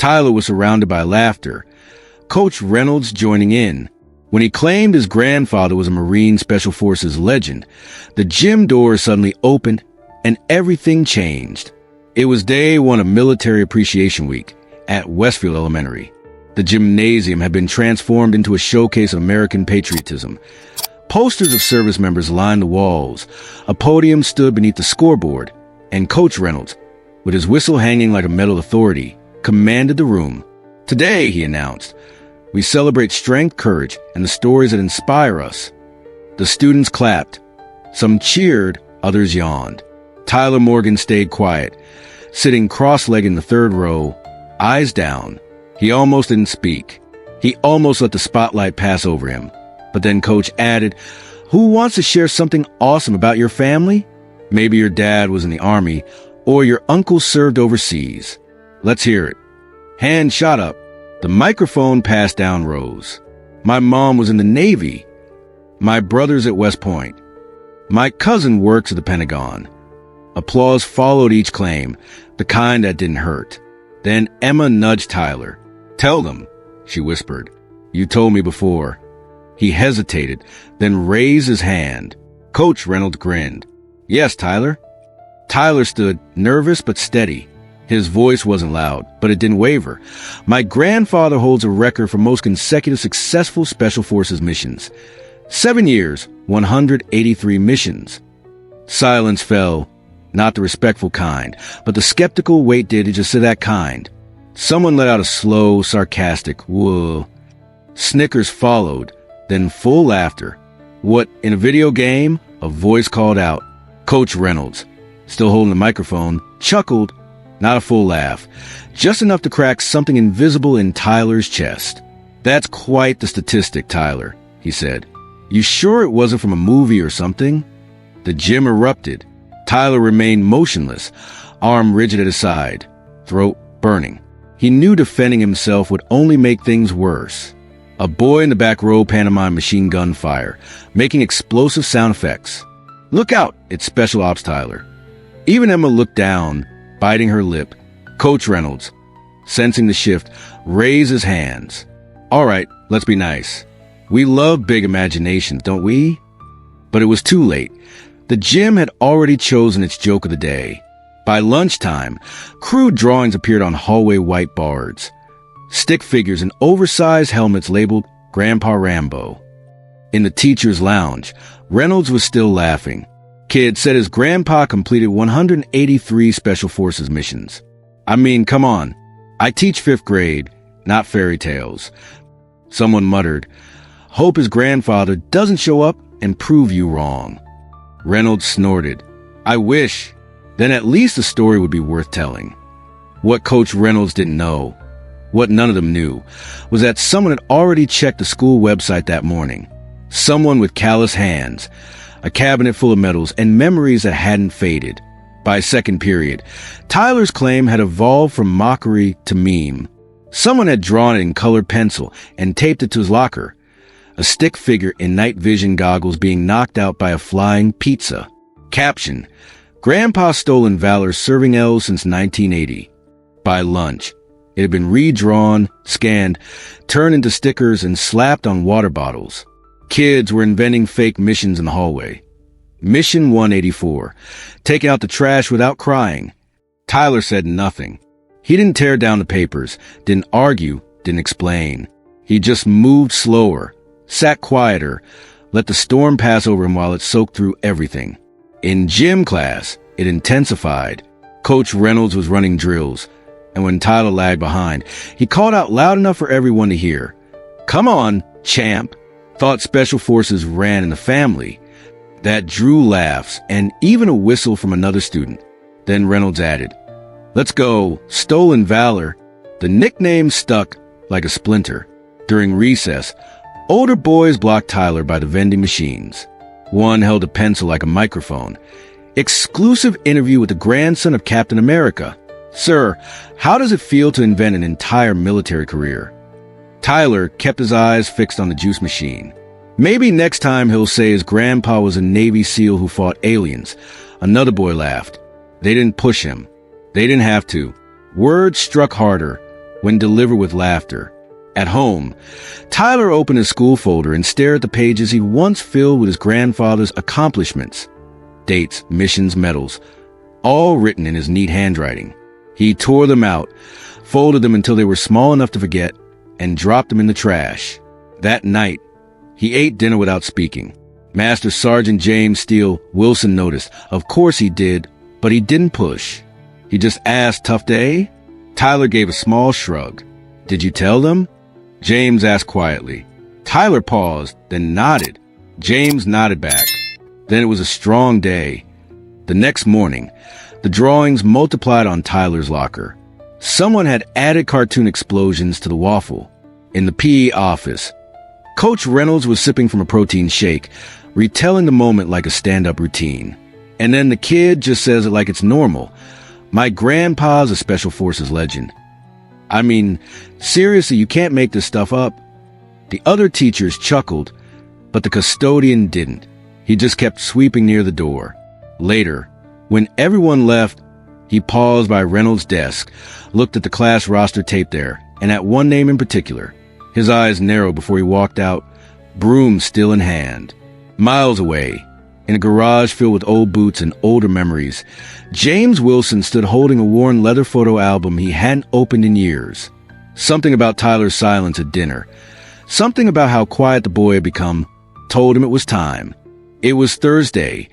Tyler was surrounded by laughter, Coach Reynolds joining in. When he claimed his grandfather was a Marine Special Forces legend, the gym doors suddenly opened and everything changed. It was day one of Military Appreciation Week at Westfield Elementary. The gymnasium had been transformed into a showcase of American patriotism. Posters of service members lined the walls. A podium stood beneath the scoreboard, and Coach Reynolds, with his whistle hanging like a metal authority, commanded the room. Today, he announced, we celebrate strength, courage, and the stories that inspire us. The students clapped. Some cheered, others yawned. Tyler Morgan stayed quiet, sitting cross-legged in the third row, eyes down. He almost didn't speak. He almost let the spotlight pass over him. But then Coach added, who wants to share something awesome about your family? Maybe your dad was in the Army, or your uncle served overseas. Let's hear it. Hand shot up. The microphone passed down rows. My mom was in the Navy. My brother's at West Point. My cousin works at the Pentagon. Applause followed each claim, the kind that didn't hurt. Then Emma nudged Tyler. Tell them, she whispered. You told me before. He hesitated, then raised his hand. Coach Reynolds grinned. Yes, Tyler. Tyler stood, nervous but steady. His voice wasn't loud, but it didn't waver. My grandfather holds a record for most consecutive successful Special Forces missions. 7 years, 183 missions. Silence fell, not the respectful kind, but the skeptical wait did it just to that kind. Someone let out a slow, sarcastic whoa. Snickers followed, then full laughter. What, in a video game? A voice called out. Coach Reynolds, still holding the microphone, chuckled. Not a full laugh, just enough to crack something invisible in Tyler's chest. That's quite the statistic, Tyler, he said. You sure it wasn't from a movie or something? The gym erupted. Tyler remained motionless, arm rigid at his side, throat burning. He knew defending himself would only make things worse. A boy in the back row pantomimed machine gun fire, making explosive sound effects. Look out, it's Special Ops Tyler. Even Emma looked down, biting her lip. Coach Reynolds, sensing the shift, raised his hands. All right, let's be nice. We love big imaginations, don't we? But it was too late. The gym had already chosen its joke of the day. By lunchtime, crude drawings appeared on hallway whiteboards. Stick figures and oversized helmets labeled Grandpa Rambo. In the teacher's lounge, Reynolds was still laughing. Kid said his grandpa completed 183 Special Forces missions. I mean, come on. I teach 5th grade, not fairy tales. Someone muttered, hope his grandfather doesn't show up and prove you wrong. Reynolds snorted. I wish. Then at least the story would be worth telling. What Coach Reynolds didn't know, what none of them knew, was that someone had already checked the school website that morning. Someone with callous hands, a cabinet full of medals, and memories that hadn't faded. By second period, Tyler's claim had evolved from mockery to meme. Someone had drawn it in colored pencil and taped it to his locker. A stick figure in night vision goggles being knocked out by a flying pizza. Caption, Grandpa Stolen Valor serving L's since 1980. By lunch, it had been redrawn, scanned, turned into stickers, and slapped on water bottles. Kids were inventing fake missions in the hallway. Mission 184, taking out the trash without crying. Tyler said nothing. He didn't tear down the papers, didn't argue, didn't explain. He just moved slower, sat quieter, let the storm pass over him while it soaked through everything. In gym class, it intensified. Coach Reynolds was running drills, and when Tyler lagged behind, he called out loud enough for everyone to hear. Come on, champ. Thought Special Forces ran in the family. That drew laughs and even a whistle from another student. Then Reynolds added, let's go, Stolen Valor. The nickname stuck like a splinter. During recess, older boys blocked Tyler by the vending machines. One held a pencil like a microphone. Exclusive interview with the grandson of Captain America. Sir, how does it feel to invent an entire military career? Tyler kept his eyes fixed on the juice machine. Maybe next time he'll say his grandpa was a Navy SEAL who fought aliens. Another boy laughed. They didn't push him. They didn't have to. Words struck harder. when delivered with laughter. At home, Tyler opened his school folder and stared at the pages he once filled with his grandfather's accomplishments. Dates, missions, medals, all written in his neat handwriting. He tore them out, folded them until they were small enough to forget, and dropped them in the trash. That night, he ate dinner without speaking. Master Sergeant James Steele Wilson noticed. Of course he did, but he didn't push. He just asked, "Tough day?" Tyler gave a small shrug. "Did you tell them?" James asked quietly. Tyler paused, then nodded. James nodded back. Then it was a strong day. The next morning, the drawings multiplied on Tyler's locker. Someone had added cartoon explosions to the waffle. In the PE office, Coach Reynolds was sipping from a protein shake, retelling the moment like a stand-up routine. And then the kid just says it like it's normal. "My grandpa's a Special Forces legend." I mean, seriously, you can't make this stuff up. The other teachers chuckled, but the custodian didn't. He just kept sweeping near the door. Later, when everyone left, he paused by Reynolds' desk, looked at the class roster tape there, and at one name in particular. His eyes narrowed before he walked out, broom still in hand. Miles away, in a garage filled with old boots and older memories, James Wilson stood holding a worn leather photo album he hadn't opened in years. Something about Tyler's silence at dinner, something about how quiet the boy had become, told him it was time. It was Thursday,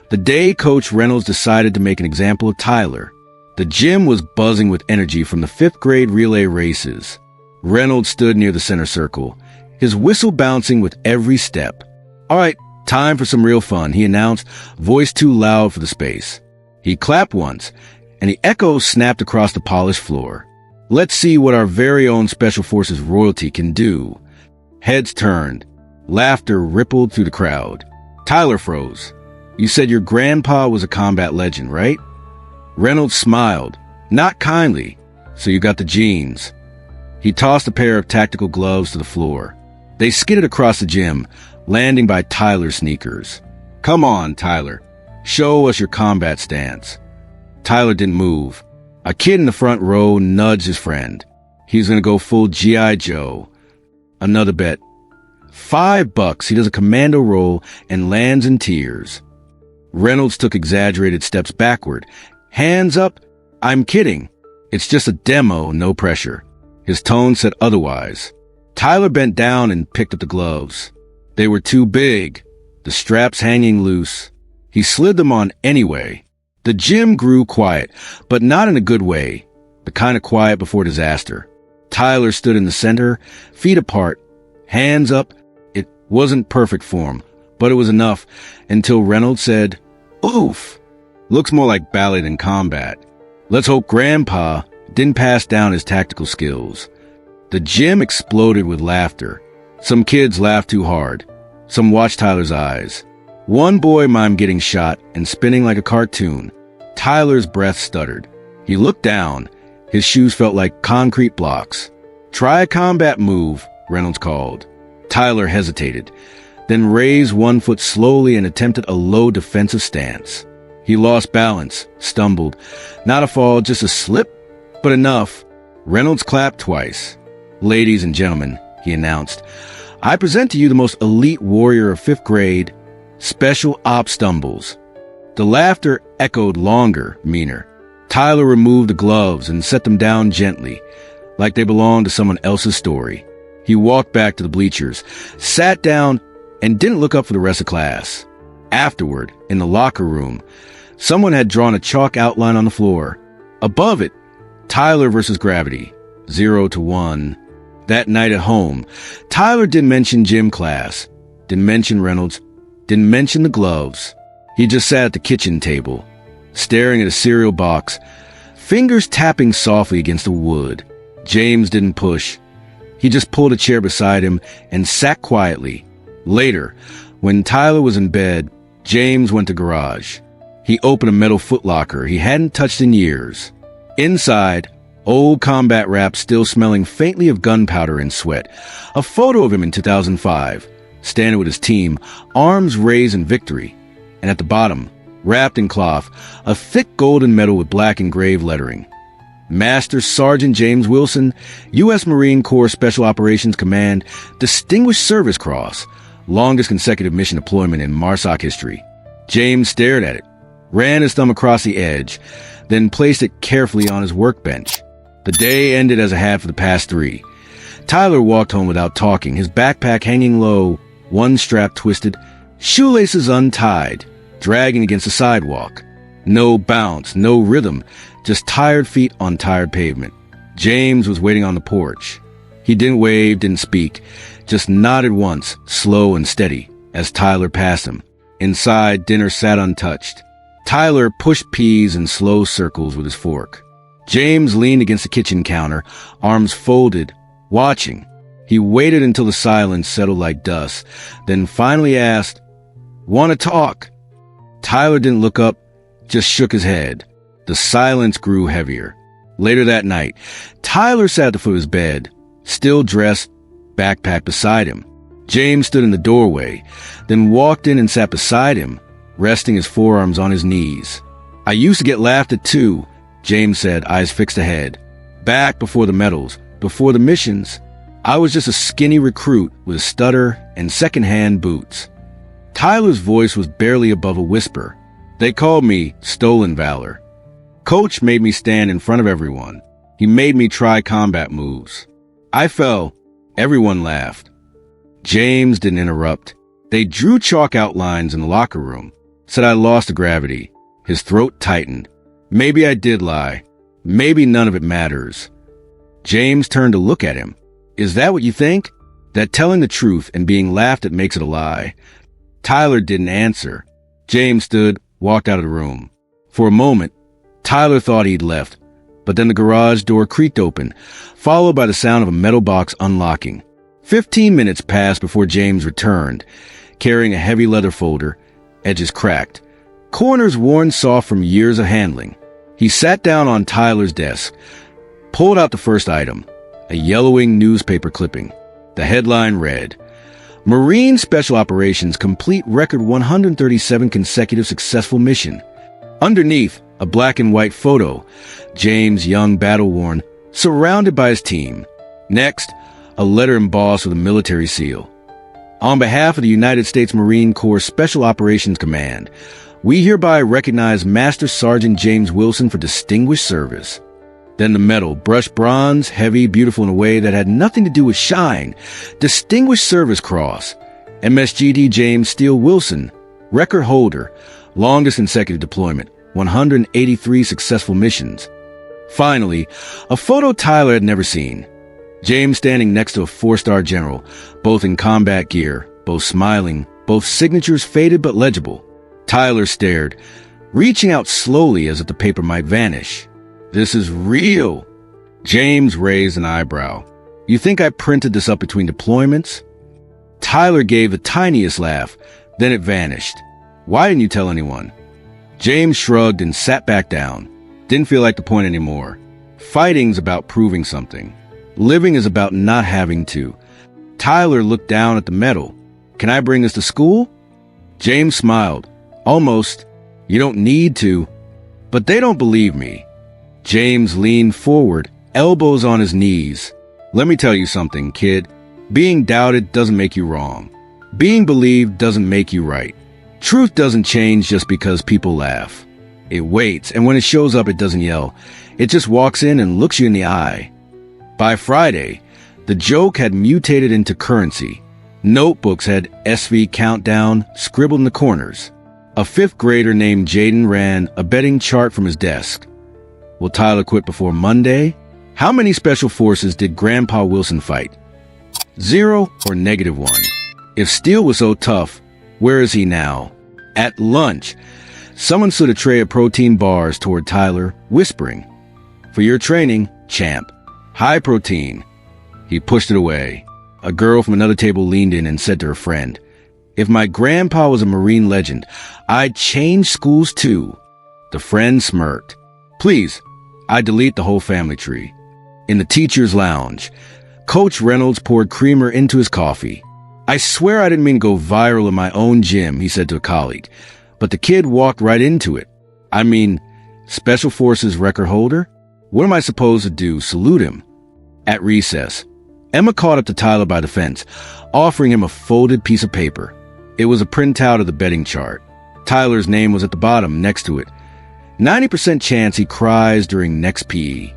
the day Coach Reynolds decided to make an example of Tyler. The gym was buzzing with energy from the 5th grade relay races. Reynolds stood near the center circle, his whistle bouncing with every step. "All right, time for some real fun," he announced, voice too loud for the space. He clapped once, and the echo snapped across the polished floor. "Let's see what our very own Special Forces royalty can do." Heads turned. Laughter rippled through the crowd. Tyler froze. "You said your grandpa was a combat legend, right?" Reynolds smiled, not kindly. "So you got the genes." He tossed a pair of tactical gloves to the floor. They skidded across the gym, landing by Tyler's sneakers. "Come on, Tyler. Show us your combat stance." Tyler didn't move. A kid in the front row nudged his friend. He was going to go full G.I. Joe. Another bet. $5 he does a commando roll and lands in tears. Reynolds took exaggerated steps backward. "Hands up. I'm kidding. It's just a demo, no pressure." His tone said otherwise. Tyler bent down and picked up the gloves. They were too big, the straps hanging loose. He slid them on anyway. The gym grew quiet, but not in a good way, the kind of quiet before disaster. Tyler stood in the center, feet apart, hands up. It wasn't perfect form, but it was enough until Reynolds said, "Oof, looks more like ballet than combat." Let's hope Grandpa didn't pass down his tactical skills. The gym exploded with laughter. Some kids laughed too hard. Some watched Tyler's eyes. One boy mimed getting shot and spinning like a cartoon. Tyler's breath stuttered. He looked down. His shoes felt like concrete blocks. "Try a combat move," Reynolds called. Tyler hesitated, then raised one foot slowly and attempted a low defensive stance. He lost balance, stumbled. Not a fall, just a slip, but enough. Reynolds clapped twice. "Ladies and gentlemen," he announced, "I present to you the most elite warrior of 5th grade, Special Ops Stumbles." The laughter echoed longer, meaner. Tyler removed the gloves and set them down gently, like they belonged to someone else's story. He walked back to the bleachers, sat down, and didn't look up for the rest of class. Afterward, in the locker room, someone had drawn a chalk outline on the floor. Above it, Tyler versus gravity, 0 to 1. That night at home, Tyler didn't mention gym class, didn't mention Reynolds, didn't mention the gloves. He just sat at the kitchen table, staring at a cereal box, fingers tapping softly against the wood. James didn't push. He just pulled a chair beside him and sat quietly. Later, when Tyler was in bed, James went to garage. He opened a metal footlocker he hadn't touched in years. Inside, old combat wrap still smelling faintly of gunpowder and sweat. A photo of him in 2005, standing with his team, arms raised in victory. And at the bottom, wrapped in cloth, a thick golden medal with black engraved lettering. Master Sergeant James Wilson, U.S. Marine Corps Special Operations Command, Distinguished Service Cross, longest consecutive mission deployment in MARSOC history. James stared at it, ran his thumb across the edge, then placed it carefully on his workbench. The day ended as it had for the past 3. Tyler walked home without talking, his backpack hanging low, one strap twisted, shoelaces untied, dragging against the sidewalk. No bounce, no rhythm, just tired feet on tired pavement. James was waiting on the porch. He didn't wave, didn't speak, just nodded once, slow and steady, as Tyler passed him. Inside, dinner sat untouched. Tyler pushed peas in slow circles with his fork. James leaned against the kitchen counter, arms folded, watching. He waited until the silence settled like dust, then finally asked, "Want to talk?" Tyler didn't look up, just shook his head. The silence grew heavier. Later that night, Tyler sat at the foot of his bed, still dressed, backpack beside him. James stood in the doorway, then walked in and sat beside him, resting his forearms on his knees. "I used to get laughed at too," James said, eyes fixed ahead. "Back before the medals, before the missions, I was just a skinny recruit with a stutter and second-hand boots." Tyler's voice was barely above a whisper. "They called me Stolen Valor. Coach made me stand in front of everyone. He made me try combat moves. I fell. Everyone laughed." James didn't interrupt. "They drew chalk outlines in the locker room. Said I lost to gravity." His throat tightened. "Maybe I did lie. Maybe none of it matters." James turned to look at him. "Is that what you think? That telling the truth and being laughed at makes it a lie?" Tyler didn't answer. James stood, walked out of the room. For a moment, Tyler thought he'd left, but then the garage door creaked open, followed by the sound of a metal box unlocking. 15 minutes passed before James returned, carrying a heavy leather folder, edges cracked, corners worn soft from years of handling. He sat down on Tyler's desk, pulled out the first item, a yellowing newspaper clipping. The headline read, "Marine Special Operations Complete Record 137 Consecutive Successful Mission." Underneath, a black and white photo, James, young, battle-worn, surrounded by his team. Next, a letter embossed with a military seal. "On behalf of the United States Marine Corps Special Operations Command, we hereby recognize Master Sergeant James Wilson for distinguished service." Then the medal, brushed bronze, heavy, beautiful in a way that had nothing to do with shine. Distinguished Service Cross. MSGD James Steele Wilson, record holder, longest consecutive deployment, 183 successful missions. Finally, a photo Tyler had never seen. James standing next to a 4-star general, both in combat gear, both smiling, both signatures faded but legible. Tyler stared, reaching out slowly as if the paper might vanish. "This is real." James raised an eyebrow. "You think I printed this up between deployments?" Tyler gave the tiniest laugh, then it vanished. "Why didn't you tell anyone?" James shrugged and sat back down. Didn't feel like the point anymore. Fighting's about proving something. Living is about not having to. Tyler looked down at the medal. "Can I bring this to school?" James smiled. "Almost. You don't need to." "But they don't believe me." James leaned forward, elbows on his knees. "Let me tell you something, kid. Being doubted doesn't make you wrong. Being believed doesn't make you right. Truth doesn't change just because people laugh. It waits, and when it shows up, it doesn't yell. It just walks in and looks you in the eye." By Friday, the joke had mutated into currency. Notebooks had SV countdown scribbled in the corners. A 5th grader named Jaden ran a betting chart from his desk. Will Tyler quit before Monday? How many special forces did Grandpa Wilson fight? 0 or -1? If Steele was so tough, where is he now? At lunch, someone slid a tray of protein bars toward Tyler, whispering, "For your training, champ. High protein." He pushed it away. A girl from another table leaned in and said to her friend, "If my grandpa was a Marine legend, I'd change schools too." The friend smirked. "Please, I delete the whole family tree." In the teacher's lounge, Coach Reynolds poured creamer into his coffee. "I swear I didn't mean to go viral in my own gym," he said to a colleague, but the kid walked right into it. "I mean, Special Forces record holder? What am I supposed to do? Salute him? At recess, Emma caught up to Tyler by the fence, offering him a folded piece of paper. It was a printout of the betting chart. Tyler's name was at the bottom, next to it. 90% chance he cries during next PE.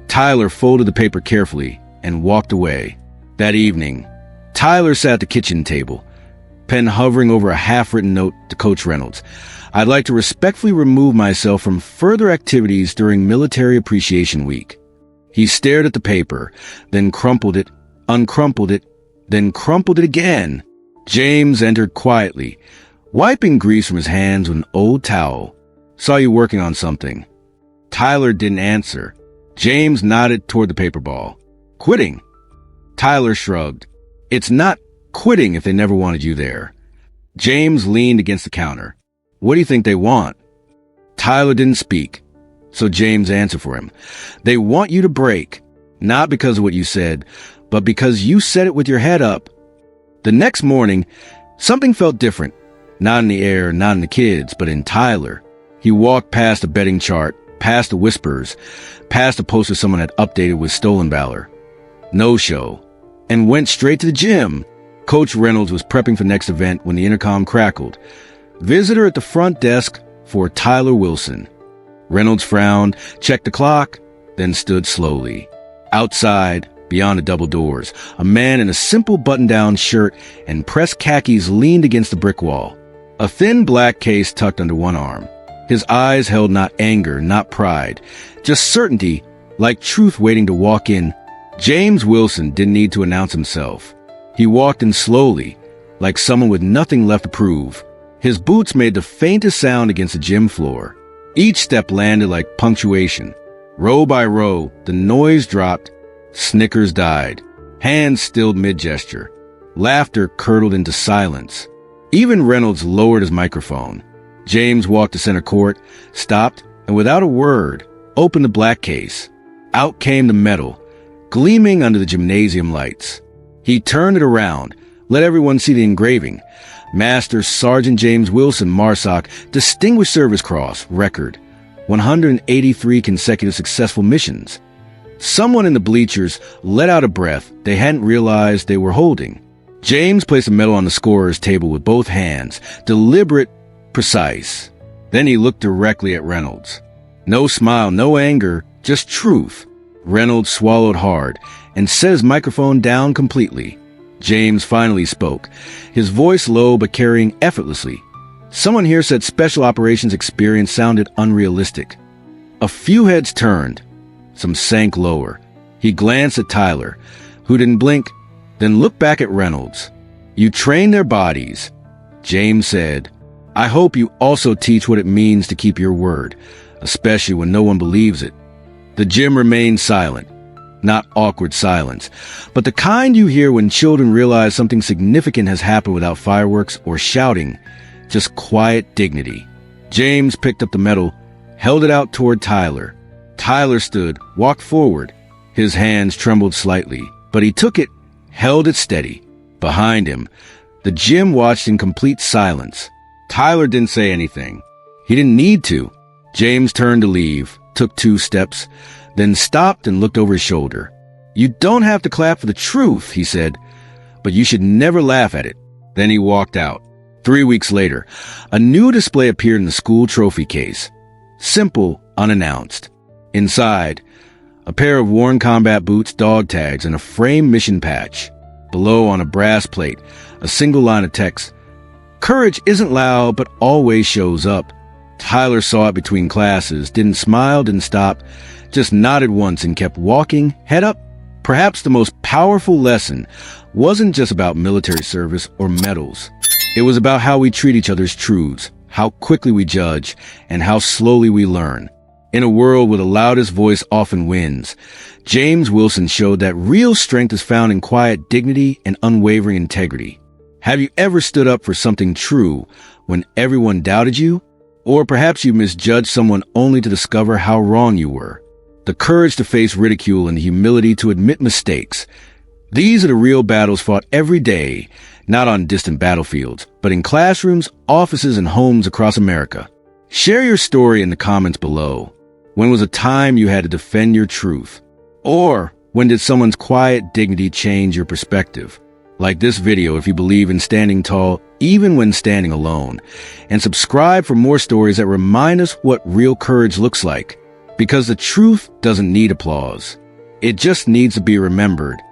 Tyler folded the paper carefully and walked away. That evening, Tyler sat at the kitchen table, pen hovering over a half-written note to Coach Reynolds. I'd like to respectfully remove myself from further activities during Military Appreciation Week. He stared at the paper, then crumpled it, uncrumpled it, then crumpled it again. James entered quietly, wiping grease from his hands with an old towel. Saw you working on something. Tyler didn't answer. James nodded toward the paper ball. Quitting. Tyler shrugged. It's not quitting if they never wanted you there. James leaned against the counter. What do you think they want? Tyler didn't speak, so James answered for him. They want you to break, not because of what you said, but because you said it with your head up. The next morning, something felt different. Not in the air, not in the kids, but in Tyler. He walked past a betting chart, past the whispers, past a poster someone had updated with stolen valor. No show. And went straight to the gym. Coach Reynolds was prepping for the next event when the intercom crackled. Visitor at the front desk for Tyler Wilson. Reynolds frowned, checked the clock, then stood slowly. Outside, beyond the double doors, a man in a simple button-down shirt and pressed khakis leaned against the brick wall. A thin black case tucked under one arm. His eyes held not anger, not pride, just certainty, like truth waiting to walk in. James Wilson didn't need to announce himself. He walked in slowly, like someone with nothing left to prove. His boots made the faintest sound against the gym floor. Each step landed like punctuation. Row by row, the noise dropped. Snickers died. Hands stilled mid-gesture. Laughter curdled into silence. Even Reynolds lowered his microphone. James walked to center court, stopped, and without a word, opened the black case. Out came the medal, gleaming under the gymnasium lights. He turned it around, let everyone see the engraving. Master Sergeant James Wilson, MARSOC, Distinguished Service Cross, record. 183 consecutive successful missions. Someone in the bleachers let out a breath they hadn't realized they were holding. James placed a medal on the scorer's table with both hands, deliberate, precise. Then he looked directly at Reynolds. No smile, no anger, just truth. Reynolds swallowed hard and set his microphone down completely. James finally spoke, his voice low but carrying effortlessly. Someone here said special operations experience sounded unrealistic. A few heads turned. Some sank lower. He glanced at Tyler, who didn't blink, then looked back at Reynolds. You train their bodies. James said, I hope you also teach what it means to keep your word, especially when no one believes it. The gym remained silent. Not awkward silence, but the kind you hear when children realize something significant has happened without fireworks or shouting, just quiet dignity. James picked up the medal, held it out toward Tyler. Tyler stood, walked forward. His hands trembled slightly, but he took it, held it steady. Behind him, the gym watched in complete silence. Tyler didn't say anything. He didn't need to. James turned to leave, took 2 steps, then stopped and looked over his shoulder. You don't have to clap for the truth, he said, but you should never laugh at it. Then he walked out. 3 weeks later, a new display appeared in the school trophy case. Simple, unannounced. Inside, a pair of worn combat boots, dog tags, and a framed mission patch. Below, on a brass plate, a single line of text. Courage isn't loud, but always shows up. Tyler saw it between classes, didn't smile, didn't stop, just nodded once and kept walking, head up. Perhaps the most powerful lesson wasn't just about military service or medals. It was about how we treat each other's truths, how quickly we judge, and how slowly we learn. In a world where the loudest voice often wins, James Wilson showed that real strength is found in quiet dignity and unwavering integrity. Have you ever stood up for something true when everyone doubted you? Or perhaps you misjudged someone only to discover how wrong you were. The courage to face ridicule and the humility to admit mistakes. These are the real battles fought every day, not on distant battlefields, but in classrooms, offices, and homes across America. Share your story in the comments below. When was a time you had to defend your truth? Or when did someone's quiet dignity change your perspective? Like this video if you believe in standing tall, even when standing alone. And subscribe for more stories that remind us what real courage looks like. Because the truth doesn't need applause. It just needs to be remembered.